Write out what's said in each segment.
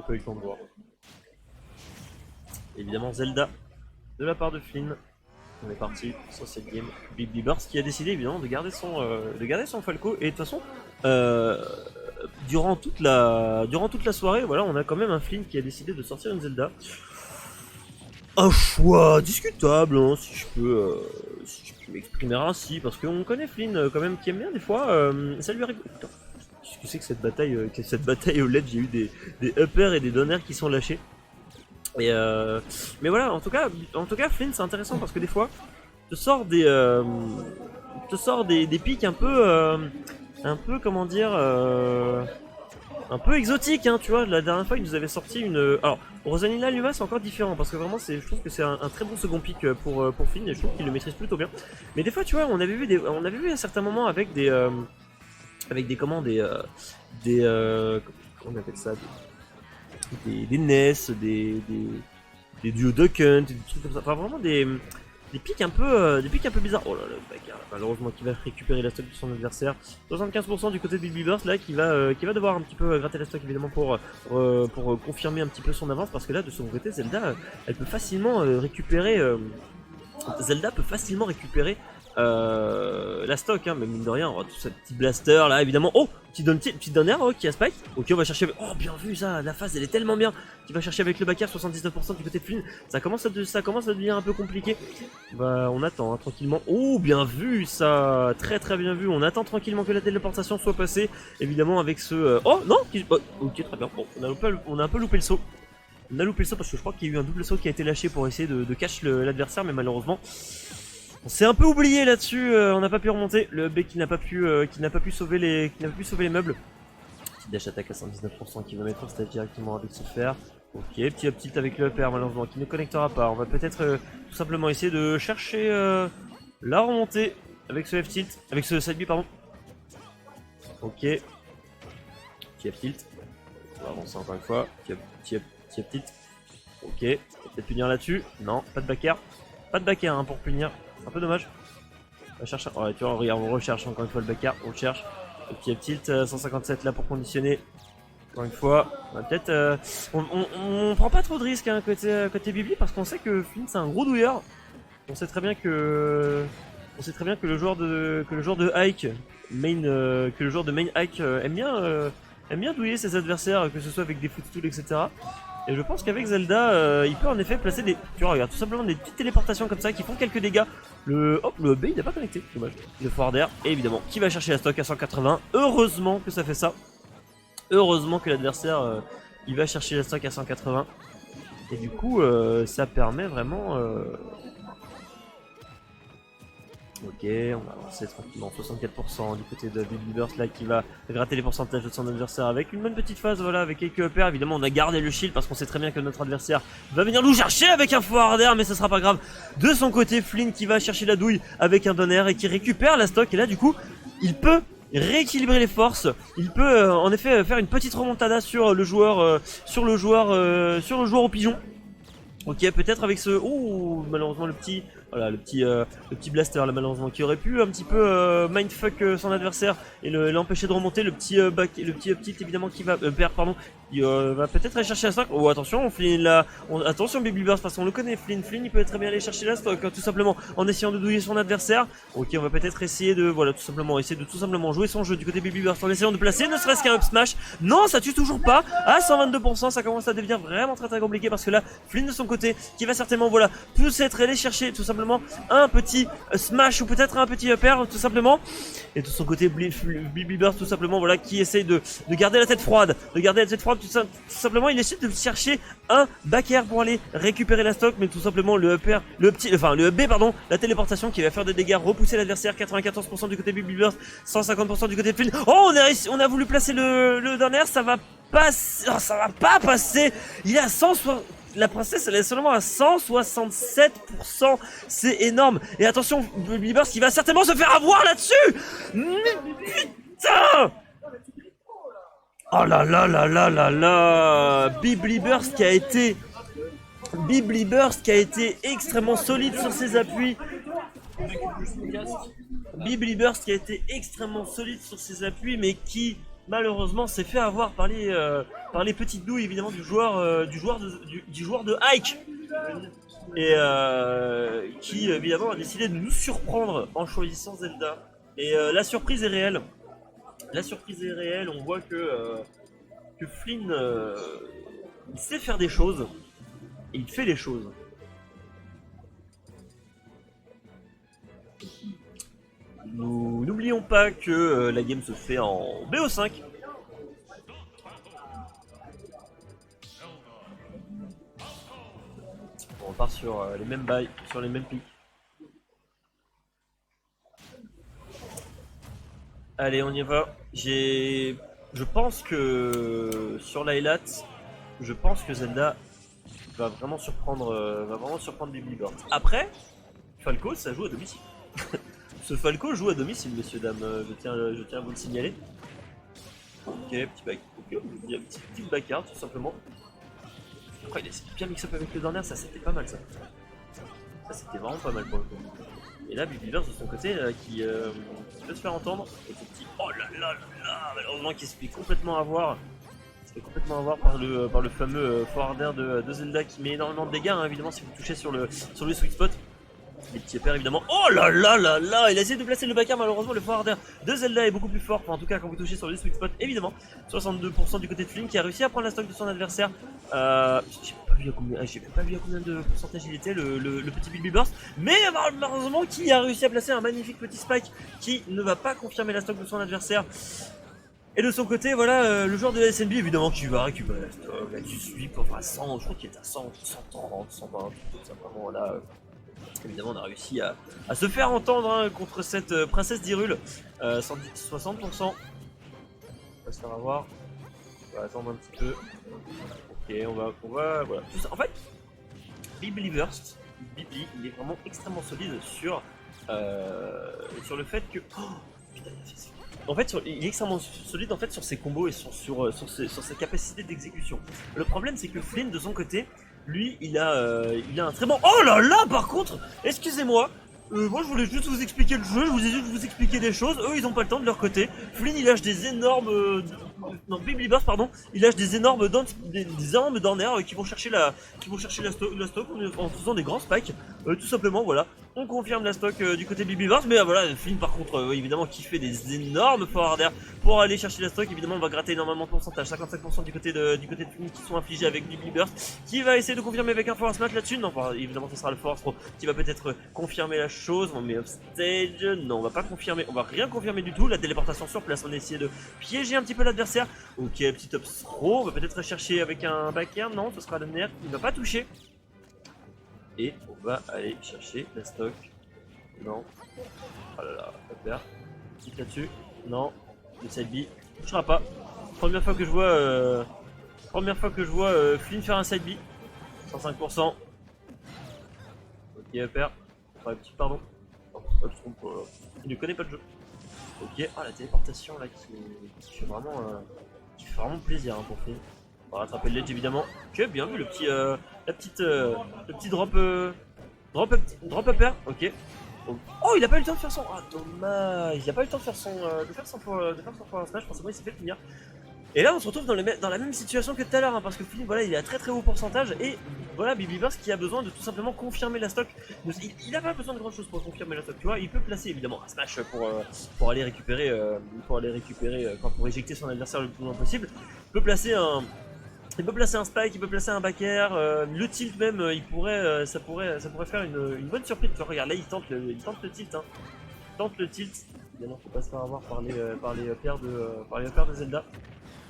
pas eu le temps de voir. Évidemment Zelda de la part de Flynn. On est parti sur cette game. Big Bibbers qui a décidé évidemment de garder son Falco. Et de toute façon, durant toute la soirée, voilà, on a quand même un Flynn qui a décidé de sortir une Zelda. Un choix discutable, hein, si je peux m'exprimer ainsi, parce qu'on connaît Flynn quand même qui aime bien des fois. Ça lui arrive. Putain, qu'est-ce que c'est que cette bataille au LED? J'ai eu des uppers et des donners qui sont lâchés. Et mais voilà, en tout cas Flynn c'est intéressant parce que des fois te sort des pics un peu comment dire un peu exotiques, hein, tu vois. La dernière fois il nous avait sorti une alors Rosalina Luma c'est encore différent parce que vraiment je trouve que c'est un très bon second pic pour Flynn et je trouve qu'il le maîtrise plutôt bien. Mais des fois tu vois on avait vu à certains moments avec des comment on appelle ça, des NES, des Duoduck Hunt, des trucs comme ça. Enfin vraiment des pics un peu bizarres. Oh là là, le bagarre, malheureusement qui va récupérer la stock de son adversaire. 75% du côté de Big Bibbers là qui va devoir un petit peu gratter la stock évidemment pour confirmer un petit peu son avance parce que là de son côté Zelda elle peut facilement récupérer la stock, hein, mais mine de rien, tout ce petit blaster là évidemment. Oh, petit donner, oh, qui a spike. Ok, on va chercher. Oh, bien vu ça, la phase elle est tellement bien. Qui va chercher avec le backer 79% du côté de Flynn. Ça commence à devenir un peu compliqué. Bah, on attend hein, tranquillement. Oh, bien vu ça, très très bien vu. On attend tranquillement que la téléportation soit passée. Évidemment, avec ce. Oh non, ok, très bien. Bon, on a un peu loupé le saut. On a loupé le saut parce que je crois qu'il y a eu un double saut qui a été lâché pour essayer de catch l'adversaire, mais malheureusement. On s'est un peu oublié là-dessus, on n'a pas pu remonter. Le B qui n'a pas pu sauver les meubles. Petit dash attaque à 119% qui va mettre en stage directement avec ce fer. Ok, petit up tilt avec le upper malheureusement qui ne connectera pas. On va peut-être tout simplement essayer de chercher la remontée avec ce F tilt, avec ce side B pardon. Ok. Petit F tilt. On va avancer encore une fois. Petit up tilt. Ok. Peut-être punir là-dessus. Non, pas de backer. Pas de backer hein, pour punir. Un peu dommage. On va chercher. Ouais, tu vois, regarde, on recherche encore une fois le backer. On le cherche. Le petit up tilt 157 là pour conditionner. Encore une fois. On va peut-être. On prend pas trop de risques hein, côté Bibli parce qu'on sait que Flynn c'est un gros douilleur. On sait très bien que le joueur de Ike main Ike aime bien douiller ses adversaires, que ce soit avec des footstools etc. Et je pense qu'avec Zelda, il peut en effet placer des. Tu vois, regarde, tout simplement des petites téléportations comme ça qui font quelques dégâts. Le B il n'a pas connecté, dommage. Le forward air, et évidemment, qui va chercher la stock à 180. Heureusement que ça fait ça. Heureusement que l'adversaire il va chercher la stock à 180. Et du coup, ça permet vraiment. Ok, on va avancer tranquillement 64% du côté de Big Bibbers là qui va gratter les pourcentages de son adversaire avec une bonne petite phase, voilà, avec quelques uppers. Évidemment on a gardé le shield parce qu'on sait très bien que notre adversaire va venir nous chercher avec un forward air, mais ça sera pas grave. De son côté Flynn qui va chercher la douille avec un donner et qui récupère la stock, et là du coup il peut rééquilibrer les forces. Il peut en effet faire une petite remontada sur le joueur au pigeon. Ok, peut-être avec ce. Oh, malheureusement le petit. Voilà, le petit blaster là malheureusement qui aurait pu un petit peu mindfuck son adversaire et l'empêcher de remonter. Le petit up tilt évidemment qui va perdre pardon. Il va peut-être aller chercher la stock. Oh attention, Flynn là. Attention Baby Burst parce qu'on le connaît. Flynn il peut très bien aller chercher la stock tout simplement en essayant de douiller son adversaire. Ok, on va peut-être essayer de tout simplement jouer son jeu du côté Baby Burst en essayant de placer ne serait-ce qu'un up smash. Non, ça tue toujours pas. À 122%, ça commence à devenir vraiment très très compliqué parce que là Flynn de son côté qui va certainement voilà peut-être aller chercher tout simplement un petit smash ou peut-être un petit upper tout simplement, et de son côté Baby Burst tout simplement voilà qui essaye de garder la tête froide, tout simplement. Il essaie de chercher un back air pour aller récupérer la stock, mais tout simplement le upper, le B pardon, la téléportation qui va faire des dégâts, repousser l'adversaire. 94% du côté Baby Burst, 150% du côté de Flynn. Oh, on a voulu placer le dernier, ça va pas passer. Il est à 160. La princesse elle est seulement à 167%, c'est énorme. Et attention, Baby Burst qui va certainement se faire avoir là-dessus. Putain. Oh là là là là là là. Baby Burst qui a été extrêmement solide sur ses appuis. Baby Burst qui a été extrêmement solide sur ses appuis, mais qui malheureusement s'est fait avoir par les petites douilles évidemment du joueur de Ike et qui évidemment a décidé de nous surprendre en choisissant Zelda. Et la surprise est réelle. La surprise est réelle. On voit que Flynn il sait faire des choses et il fait les choses. Nous n'oublions pas que la game se fait en BO5. On repart sur les mêmes bails, sur les mêmes pics. Allez, on y va. Je pense que sur l'Highlight, je pense que Zelda va vraiment surprendre Biblibird. Après, Falco, ça joue à domicile. Ce Falco joue à domicile, messieurs, dames. Je tiens à vous le signaler. Ok, petit back. Ok, il y a un petit backard, tout simplement. Après, il a bien mix-up avec le dernier, ça c'était pas mal ça. Ça c'était vraiment pas mal pour le coup. Et là, Biblibird de son côté, qui peut se faire entendre. Et ce petit oh là là là là, malheureusement qui se fait complètement avoir. Il se fait complètement avoir par le fameux forwarder de Zelda qui met énormément de dégâts, hein, évidemment, si vous touchez sur le sweet spot. Les petits pères évidemment. Oh là là là là. Il a essayé de placer le backer. Malheureusement le forwarder de Zelda est beaucoup plus fort. Enfin, en tout cas quand vous touchez sur le sweet spot évidemment. 62% du côté de Flynn qui a réussi à prendre la stock de son adversaire. J'ai pas vu à combien de pourcentage il était le petit Biblibird. Mais malheureusement qui a réussi à placer un magnifique petit spike qui ne va pas confirmer la stock de son adversaire. Et de son côté, voilà, le joueur de la SNB évidemment qui va récupérer la stock. Là, tu suis pour à 100, je crois qu'il est à 100, 130, 120, tout ça vraiment là. Évidemment, on a réussi à se faire entendre hein, contre cette princesse d'Hyrule. 60%. On va se faire avoir. On va attendre un petit peu. Ok, on va voilà. Tout ça. En fait, Biblibird, il est vraiment extrêmement solide sur le fait que. Oh, putain, en fait, il est extrêmement solide en fait sur ses combos et sur sa capacité d'exécution. Le problème, c'est que Flynn, de son côté, lui, il a un très bon. Oh là là, par contre, excusez-moi. Moi, je voulais juste vous expliquer le jeu. Je vous ai juste vous expliquer des choses. Eux, ils ont pas le temps de leur côté. Flynn, il lâche des énormes. Non, Biblibird, pardon. Il lâche des énormes downers qui vont chercher la stock en faisant des grands spikes. Tout simplement, voilà. On confirme la stock du côté Biblibird. Mais voilà, Flynn, par contre, évidemment, qui fait des énormes forwarders pour aller chercher la stock. Évidemment, on va gratter énormément de pourcentage. 55% du côté de Flynn qui sont infligés avec Biblibird. Qui va essayer de confirmer avec un force match là-dessus. Non, évidemment, ce sera le force pro qui va peut-être confirmer la chose. On met upstage. Non, on va pas confirmer. On va rien confirmer du tout. La téléportation sur place. On a essayé de piéger un petit peu l'adversaire. Ok, petit up throw. On va peut-être chercher avec un backer. Non, ce sera le nerf. Il ne va pas toucher. Et on va aller chercher la stock. Non. Oh là là, super. Petite là-dessus. Non. Le side B. Touchera pas. Première fois que je vois Flynn faire un side B. 105%. Ok, upper. Enfin, petit pardon. Oh, je trompe. Il ne connaît pas le jeu. Ok, ah la téléportation là qui fait vraiment plaisir hein, pour Flynn. On va rattraper le ledge évidemment. Ok, bien vu le petit drop upper. Ok. Oh, il a pas eu le temps de faire son. Ah dommage, il a pas eu le temps de faire son smash. Forcément il s'est fait finir. Et là on se retrouve dans la même situation que tout à l'heure hein, parce que Flynn voilà il a très haut pourcentage et voilà Biblibird qui a besoin de tout simplement confirmer la stock. Il a pas besoin de grand chose pour confirmer la stock, tu vois. Il peut placer évidemment un smash pour aller récupérer pour éjecter son adversaire le plus loin possible. Il peut placer un spike, il peut placer un back air, le tilt même, ça pourrait faire une bonne surprise. Tu vois, regarde là il tente le tilt hein. Il tente le tilt. Évidemment faut pas se faire avoir par les paires de Zelda.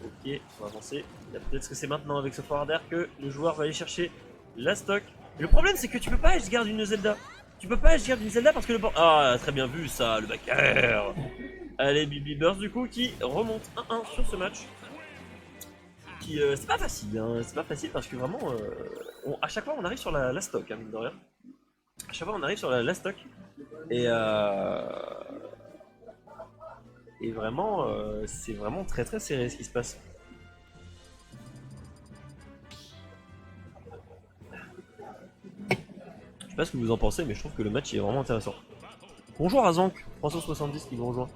Ok, on va avancer. Peut-être que c'est maintenant avec ce forwarder que le joueur va aller chercher la stock. Et le problème c'est que tu peux pas edgeguard une Zelda. Tu peux pas edgeguard une Zelda parce que le ah très bien vu ça, le back air. Allez Biblibird du coup qui remonte 1-1 sur ce match. C'est pas facile, hein. C'est pas facile parce que vraiment, à chaque fois on arrive sur la stock, hein, mine de rien. À chaque fois on arrive sur la stock et vraiment, c'est vraiment très serré ce qui se passe. Je sais pas ce que vous en pensez, mais je trouve que le match est vraiment intéressant. Bonjour à Zank 370 qui vous rejoint.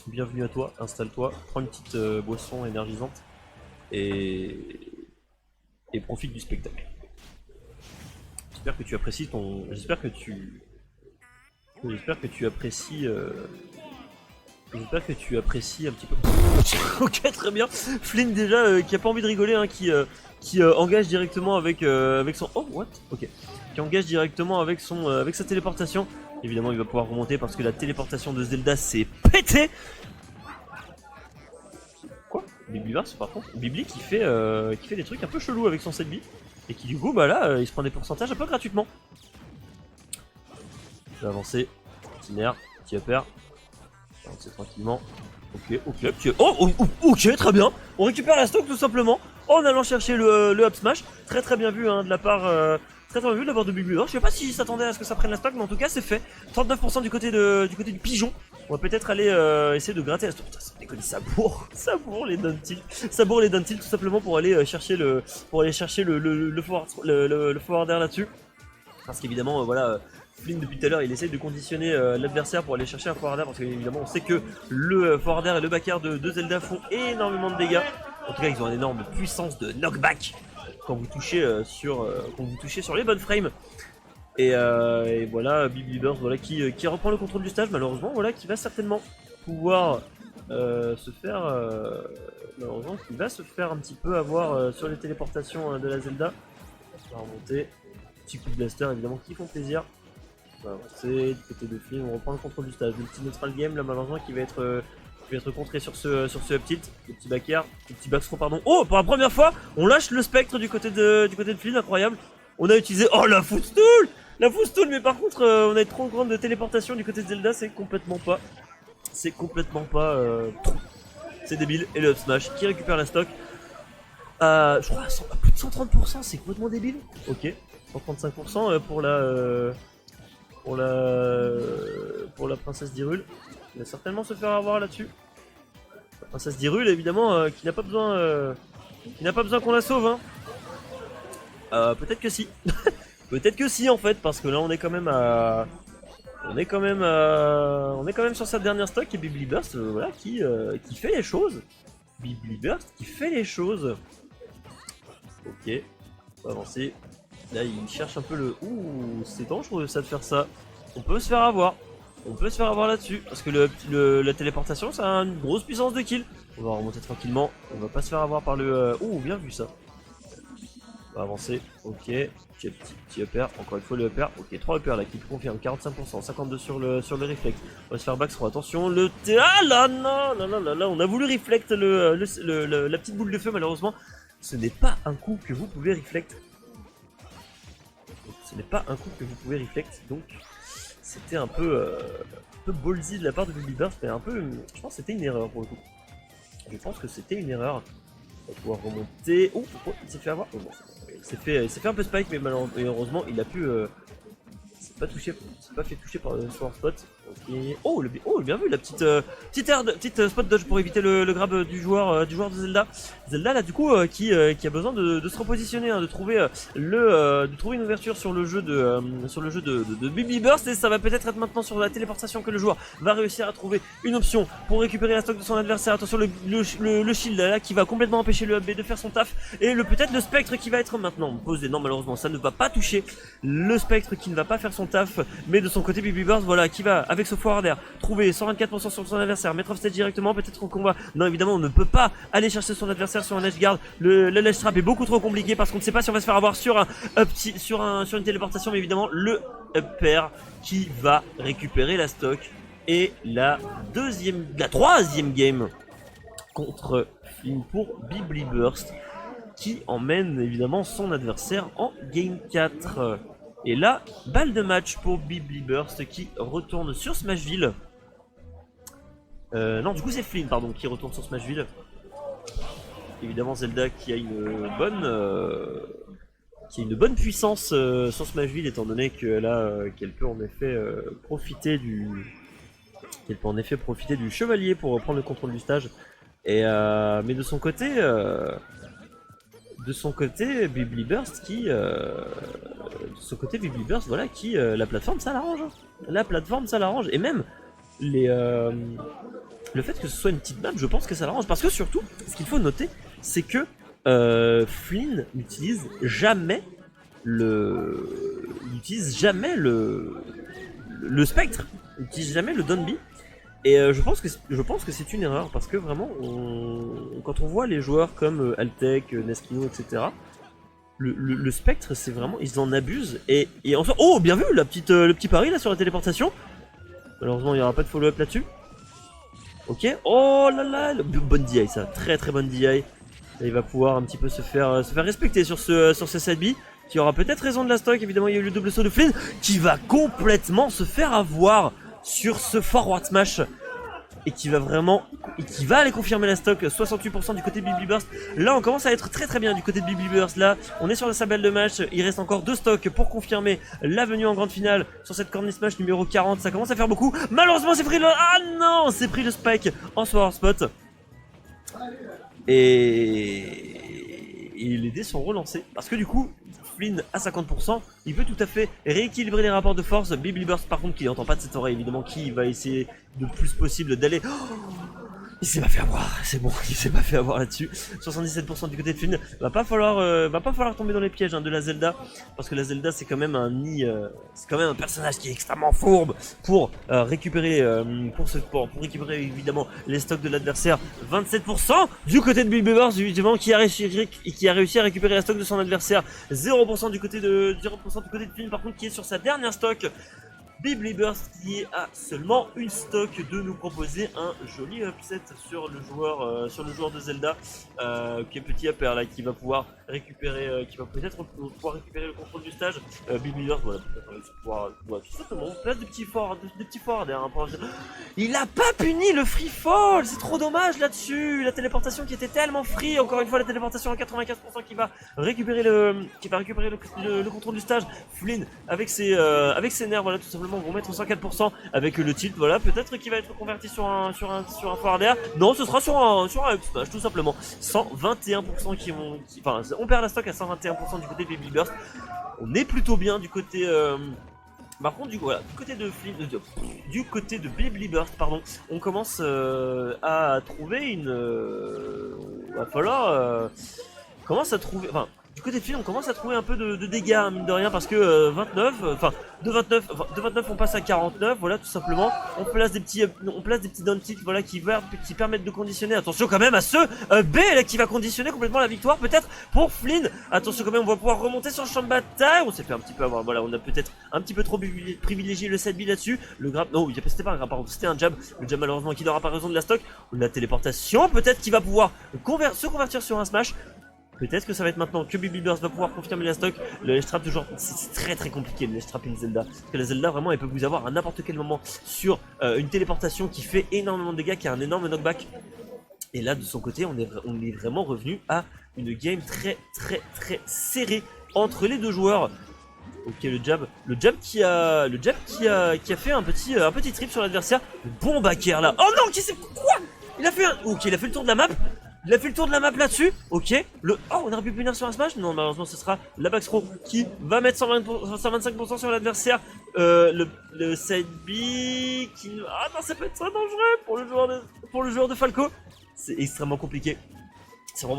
bienvenue à toi, installe-toi, prends une petite boisson énergisante et profite du spectacle. J'espère que tu apprécies ton... J'espère que tu apprécies... J'espère que tu apprécies un petit peu... Ok, très bien. Flynn déjà, qui a pas envie de rigoler, hein, qui engage directement avec son... Oh, what? Ok. Qui engage directement avec sa téléportation. Évidemment, il va pouvoir remonter parce que la téléportation de Zelda s'est pété. Quoi? Bibliverse, par contre. Bibli qui fait des trucs un peu chelous avec son 7 bits. Et qui, du coup, bah là, il se prend des pourcentages un peu gratuitement. Je vais avancer. Petit nerf, petit upper. Avancer tranquillement. Ok, ok, très bien. On récupère la stock tout simplement en allant chercher le up smash. Très bien vu hein, de la part de Bibliverse. Je sais pas si s'attendait à ce que ça prenne la stock, mais en tout cas c'est fait. 39% du côté du pigeon. On va peut-être aller essayer de gratter la stock. Putain, ça déconne, saboure les down tilt. Saboure les down tilt tout simplement pour aller chercher le forward air là-dessus. Parce qu'évidemment voilà. Flynn depuis tout à l'heure il essaye de conditionner l'adversaire pour aller chercher un forward air parce qu'évidemment on sait que le forward air et le back air de Zelda font énormément de dégâts. En tout cas ils ont une énorme puissance de knockback quand vous touchez sur les bonnes frames. Et voilà Bibliverse voilà, qui reprend le contrôle du stage malheureusement, voilà, qui va certainement pouvoir se faire un petit peu avoir sur les téléportations de la Zelda. On va remonter, petit coup de blaster évidemment qui font plaisir. On va avancer du côté de Flynn, on reprend le contrôle du stage. Le petit neutral game là malheureusement qui va être contré sur ce up tilt, le petit back air, le petit back throw pardon. Oh, pour la première fois, on lâche le spectre du côté de Flynn, incroyable. On a utilisé la footstool, mais par contre on a une trop grande téléportation du côté de Zelda, c'est complètement pas c'est débile. Et le up smash qui récupère la stock. Je crois à plus de 130%, c'est complètement débile. Ok, 135% pour la princesse d'Hyrule. Il va certainement se faire avoir là-dessus. La princesse d'Hyrule, évidemment, qui n'a pas besoin qu'on la sauve. Hein. Peut-être que si. Peut-être que si en fait, parce que là on est quand même sur sa dernière stock et Bibliverse, voilà, qui fait les choses. Bibliverse qui fait les choses. Ok, on va avancer. Là il cherche un peu le... Ouh, c'est dangereux ça de faire ça. On peut se faire avoir. Là-dessus. Parce que la téléportation ça a une grosse puissance de kill. On va remonter tranquillement. On va pas se faire avoir par le... Ouh, bien vu ça. On va avancer. Ok. Petit upper. Encore une fois le upper. Ok, 3 uppers là qui confirme. 45%. 52 sur le reflex. On va se faire back throw. Attention. Ah là non. Là. On a voulu reflect la petite boule de feu malheureusement. Ce n'est pas un coup que vous pouvez reflect. Donc c'était un peu ballsy de la part de Bibliverse, mais je pense que c'était une erreur pour le coup. Je pense que c'était une erreur. On va pouvoir remonter. Oh, pourquoi il s'est fait avoir? Oh, bon, il s'est fait un peu spike, mais malheureusement il a pu... s'est pas fait toucher par le soir spot. Okay. Oh, bien vu, la petite spot dodge pour éviter le grab du joueur de Zelda. Zelda là du coup qui a besoin de se repositionner, hein, de trouver une ouverture sur le jeu de Bibliverse, et ça va peut-être être maintenant sur la téléportation que le joueur va réussir à trouver une option pour récupérer la stock de son adversaire. Attention le shield là qui va complètement empêcher le AB de faire son taf, et peut-être le spectre qui va être maintenant posé. Non, malheureusement ça ne va pas toucher le spectre qui ne va pas faire son taf, mais de son côté Bibliverse voilà qui va avec ce forward air trouver 124% sur son adversaire, mettre off stage directement, peut-être au combat. Non, évidemment on ne peut pas aller chercher son adversaire sur un edge guard. Le ledge trap est beaucoup trop compliqué parce qu'on ne sait pas si on va se faire avoir sur une téléportation, mais évidemment le up air qui va récupérer la stock. Et la troisième game contre Flynn pour Bibliverse qui emmène évidemment son adversaire en game 4. Et là, balle de match pour Bibliverse qui retourne sur Smashville. Non, du coup c'est Flynn pardon qui retourne sur Smashville. Évidemment Zelda qui a une bonne puissance sur Smashville, étant donné qu'elle peut en effet profiter du chevalier pour reprendre le contrôle du stage. Et mais de son côté Bibliverse voilà qui la plateforme ça l'arrange. Et même le fait que ce soit une petite map, je pense que ça l'arrange. Parce que surtout, ce qu'il faut noter, c'est que Flynn n'utilise jamais il n'utilise jamais le spectre, il n'utilise jamais le Donby. Et je pense que c'est une erreur parce que vraiment, quand on voit les joueurs comme Altec, Neskino, etc., le spectre, c'est vraiment, ils en abusent. Et enfin, oh, bien vu, le petit pari là sur la téléportation. Malheureusement, il n'y aura pas de follow-up là-dessus. Ok, oh là là, bonne DI ça, très très bonne DI. Et il va pouvoir un petit peu se faire respecter sur ce side B. Qui aura peut-être raison de la stock, évidemment il y a eu le double saut de Flynn qui va complètement se faire avoir sur ce forward smash. Et qui va aller confirmer la stock, 68% du côté de Bibliburst. Là on commence à être très très bien du côté de Bibliburst. Là on est sur sa belle de match, il reste encore 2 stocks pour confirmer la venue en grande finale sur cette corner smash numéro 40. Ça commence à faire beaucoup, malheureusement c'est pris le... Ah non, c'est pris le spike en Sword Spot. Et les dés sont relancés parce que du coup Flynn à 50%, il peut tout à fait rééquilibrer les rapports de force. Bibliburst par contre qui n'entend pas de cette oreille évidemment, qui va essayer le plus possible d'aller... Il s'est pas fait avoir, c'est bon, il s'est pas fait avoir là-dessus. 77% du côté de Flynn. Va pas falloir tomber dans les pièges de la Zelda, parce que la Zelda c'est quand même un nid, c'est quand même un personnage qui est extrêmement fourbe pour récupérer, pour récupérer évidemment les stocks de l'adversaire. 27% du côté de Bibliburst évidemment qui a réussi à récupérer la stock de son adversaire. 0% du côté de Flynn par contre qui est sur sa dernière stock. Bibliburst qui est à seulement une stock de nous proposer un joli upset sur le joueur de Zelda, qui est petit upper là, qui va pouvoir récupérer, qui va peut-être pouvoir récupérer le contrôle du stage. Bibliburst, voilà, peut-être pouvoir, tout simplement, place de petits forts derrière un point. Il a pas puni le free fall, c'est trop dommage là-dessus. La téléportation qui était tellement free, encore une fois la téléportation à 95% qui va récupérer le contrôle du stage. Flynn avec ses nerfs, voilà, tout simplement vont mettre 104% avec le tilt, voilà, peut-être qu'il va être converti sur un forward air. Non, ce sera sur un up smash tout simplement. 121% enfin, on perd la stock à 121% du côté de Bibliburst. On est plutôt bien du côté par contre, du côté de Flynn, du côté de Bibliburst, pardon, on commence à trouver va falloir commence à trouver, enfin, du côté de Flynn, on commence à trouver un peu de dégâts, hein, mine de rien, parce que de 29 on passe à 49, voilà, tout simplement. On place des petits down tilts, voilà, qui permettent de conditionner. Attention quand même à ce B là, qui va conditionner complètement la victoire, peut-être pour Flynn. Attention quand même, on va pouvoir remonter sur le champ de bataille. On s'est fait un petit peu avoir, voilà, on a peut-être un petit peu trop privilégié le set B là-dessus. Le grab, non, c'était pas un grab, c'était un jab. Le jab malheureusement qui n'aura pas raison de la stock. On a téléportation, peut-être qui va pouvoir se convertir sur un smash. Peut-être que ça va être maintenant que Bibliburst va pouvoir confirmer la stock. Le ledge trap toujours, c'est très très compliqué le ledge trap in Zelda. Parce que la Zelda vraiment elle peut vous avoir à n'importe quel moment sur une téléportation qui fait énormément de dégâts, qui a un énorme knockback. Et là de son côté on est vraiment revenu à une game très très très serrée entre les deux joueurs. Ok, le jab qui a fait un petit trip sur l'adversaire. Le bon back air là. Oh non, quoi? Il a fait le tour de la map. Il a fait le tour de la map là-dessus, ok. Oh, on aurait pu punir sur un smash. Non, malheureusement, ce sera la backthrow qui va mettre 125% sur l'adversaire. Le side B qui... Ah non, ça peut être très dangereux pour le joueur de Falco. C'est extrêmement compliqué.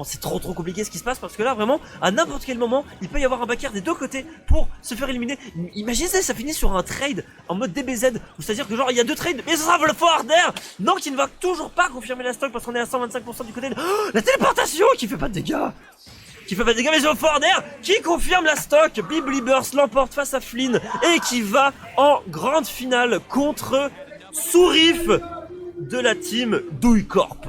C'est trop compliqué ce qui se passe parce que là vraiment à n'importe quel moment il peut y avoir un backer des deux côtés pour se faire éliminer. Imaginez ça finit sur un trade en mode DBZ, c'est à dire que genre il y a deux trades mais ce sera le forward air. Non, qui ne va toujours pas confirmer la stock parce qu'on est à 125% du côté de... Oh, la téléportation qui fait pas de dégâts, mais sur le forward air qui confirme la stock. Bibliburst l'emporte face à Flynn et qui va en grande finale contre Sourif de la team Douille Corp.